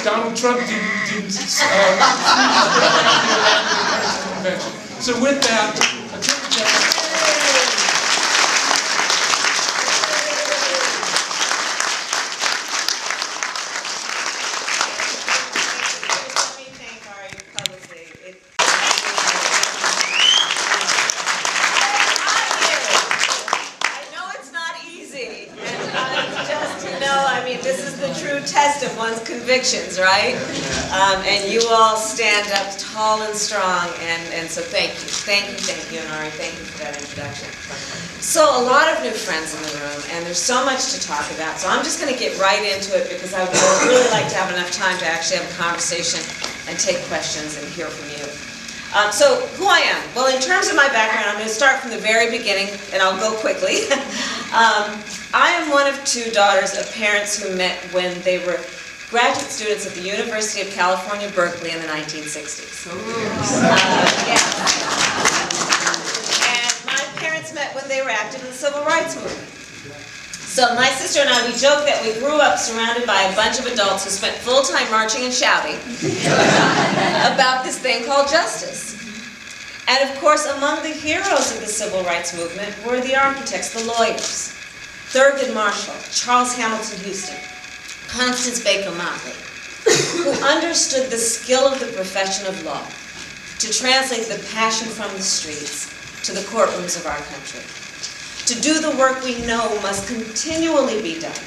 Donald Trump didn't convention. So with that, Attorney General. Test of one's convictions, right? And you all stand up tall and strong, and so thank you. Thank you, and Ari, thank you for that introduction. So a lot of new friends in the room, and there's so much to talk about, so I'm just going to get right into it because I would really like to have enough time to actually have a conversation and take questions and hear from you. So who I am? Well, in terms of my background, I'm going to start from the very beginning, and I'll go quickly. I am one of two daughters of parents who met when they were graduate students at the University of California, Berkeley in the 1960s. Yeah. And my parents met when they were active in the Civil Rights Movement. So my sister and I, we joke that we grew up surrounded by a bunch of adults who spent full-time marching and shouting about this thing called justice. And of course, among the heroes of the Civil Rights Movement were the architects, the lawyers. Thurgood Marshall, Charles Hamilton Houston, Constance Baker Motley, who understood the skill of the profession of law to translate the passion from the streets to the courtrooms of our country, to do the work we know must continually be done,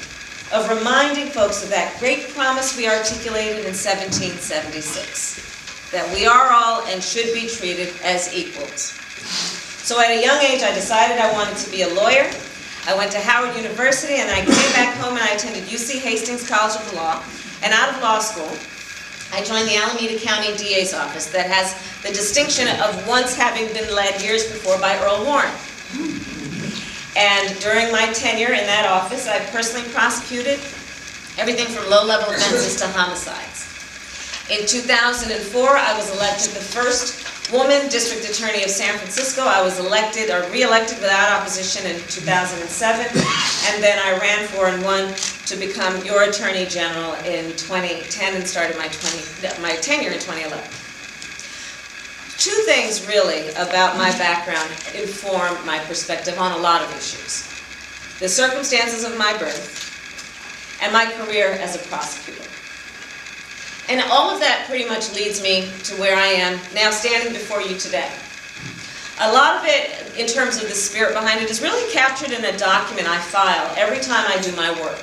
of reminding folks of that great promise we articulated in 1776, that we are all and should be treated as equals. So at a young age, I decided I wanted to be a lawyer. I went to Howard University, and I came back home and I attended UC Hastings College of Law. And out of law school, I joined the Alameda County DA's office that has the distinction of once having been led years before by Earl Warren. And during my tenure in that office, I personally prosecuted everything from low-level offenses to homicides. In 2004, I was elected the first woman district attorney of San Francisco. I was elected or re-elected without opposition in 2007, and then I ran for and won to become your attorney general in 2010 and started my tenure in 2011. Two things really about my background inform my perspective on a lot of issues. The circumstances of my birth and my career as a prosecutor. And all of that pretty much leads me to where I am now standing before you today. A lot of it, in terms of the spirit behind it, is really captured in a document I file every time I do my work.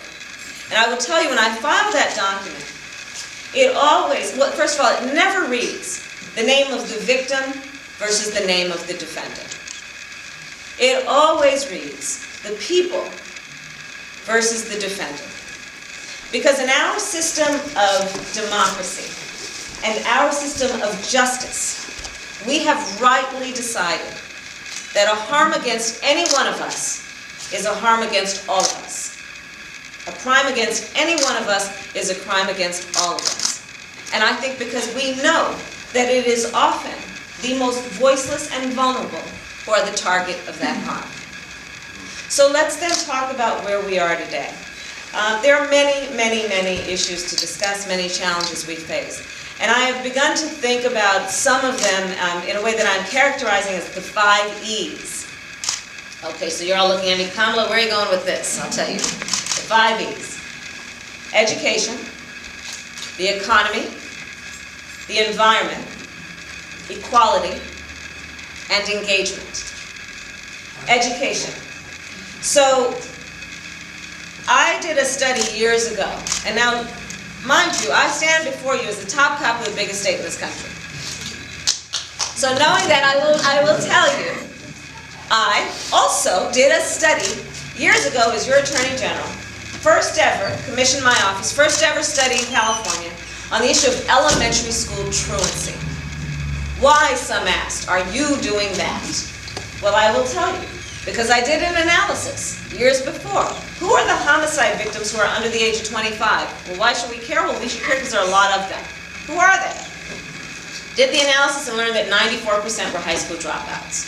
And I will tell you, when I file that document, it always, well, first of all, it never reads the name of the victim versus the name of the defendant. It always reads the people versus the defendant. Because in our system of democracy and our system of justice, we have rightly decided that a harm against any one of us is a harm against all of us. A crime against any one of us is a crime against all of us. And I think because we know that it is often the most voiceless and vulnerable who are the target of that harm. So let's then talk about where we are today. There are many, many, many issues to discuss, many challenges we face. And I have begun to think about some of them in a way that I'm characterizing as the 5 E's. Okay, so you're all looking at me. Kamala, where are you going with this? I'll tell you. The 5 E's. Education, the economy, the environment, equality, and engagement. Education. So, I did a study years ago, and now, mind you, I stand before you as the top cop of the biggest state in this country. So knowing that, I will tell you, I also did a study years ago as your Attorney General, first ever, commissioned my office, first ever study in California on the issue of elementary school truancy. Why, some asked, are you doing that? Well, I will tell you. Because I did an analysis years before. Who are the homicide victims who are under the age of 25? Well, why should we care? Well, we should care because there are a lot of them. Who are they? Did the analysis and learned that 94% were high school dropouts.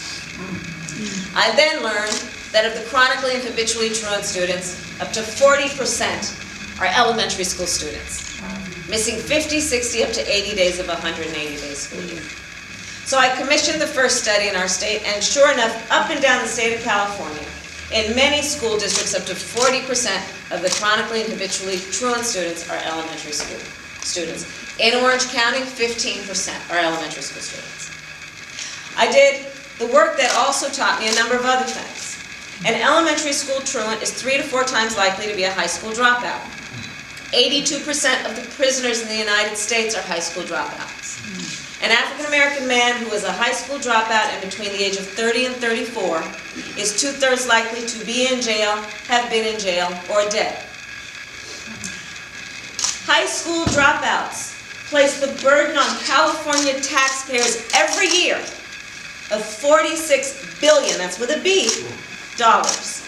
I then learned that of the chronically and habitually truant students, up to 40% are elementary school students. missing 50, 60, up to 80 days of a 180-day school year. So I commissioned the first study in our state, and sure enough, up and down the state of California, in many school districts, up to 40% of the chronically and habitually truant students are elementary school students. In Orange County, 15% are elementary school students. I did the work that also taught me a number of other things. An elementary school truant is 3 to 4 times likely to be a high school dropout. 82% of the prisoners in the United States are high school dropouts. An African-American man who is a high school dropout and between the age of 30 and 34 is 2/3 likely to be in jail, have been in jail, or dead. High school dropouts place the burden on California taxpayers every year of $46 billion, that's with a B, dollars,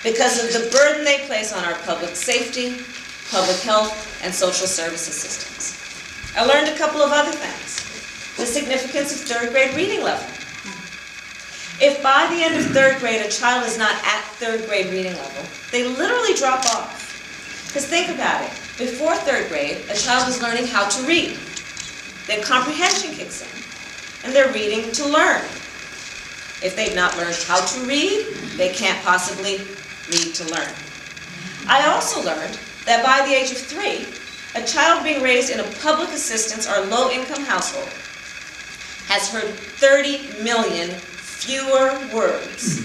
because of the burden they place on our public safety, public health, and social services systems. I learned a couple of other things. The significance of 3rd grade reading level. If by the end of 3rd grade a child is not at 3rd grade reading level, they literally drop off. Because think about it, before 3rd grade, a child is learning how to read. Then comprehension kicks in, and they're reading to learn. If they've not learned how to read, they can't possibly read to learn. I also learned that by the age of 3, a child being raised in a public assistance or low-income household has heard 30 million fewer words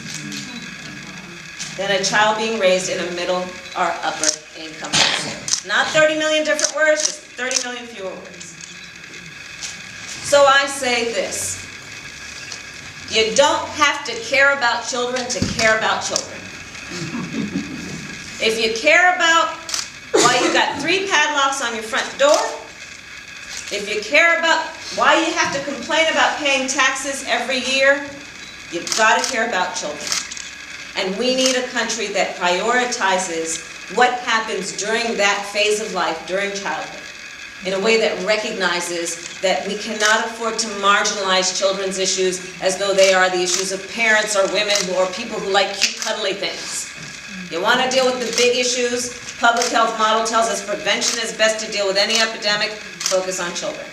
than a child being raised in a middle or upper income household. Not 30 million different words, just 30 million fewer words. So I say this: you don't have to care about children to care about children. If you care about why you got 3 padlocks on your front door, if you care about why you have to complain about paying taxes every year, you've got to care about children. And we need a country that prioritizes what happens during that phase of life, during childhood, in a way that recognizes that we cannot afford to marginalize children's issues as though they are the issues of parents or women or people who like cute, cuddly things. You want to deal with the big issues? Public health model tells us prevention is best to deal with any epidemic. Focus on children.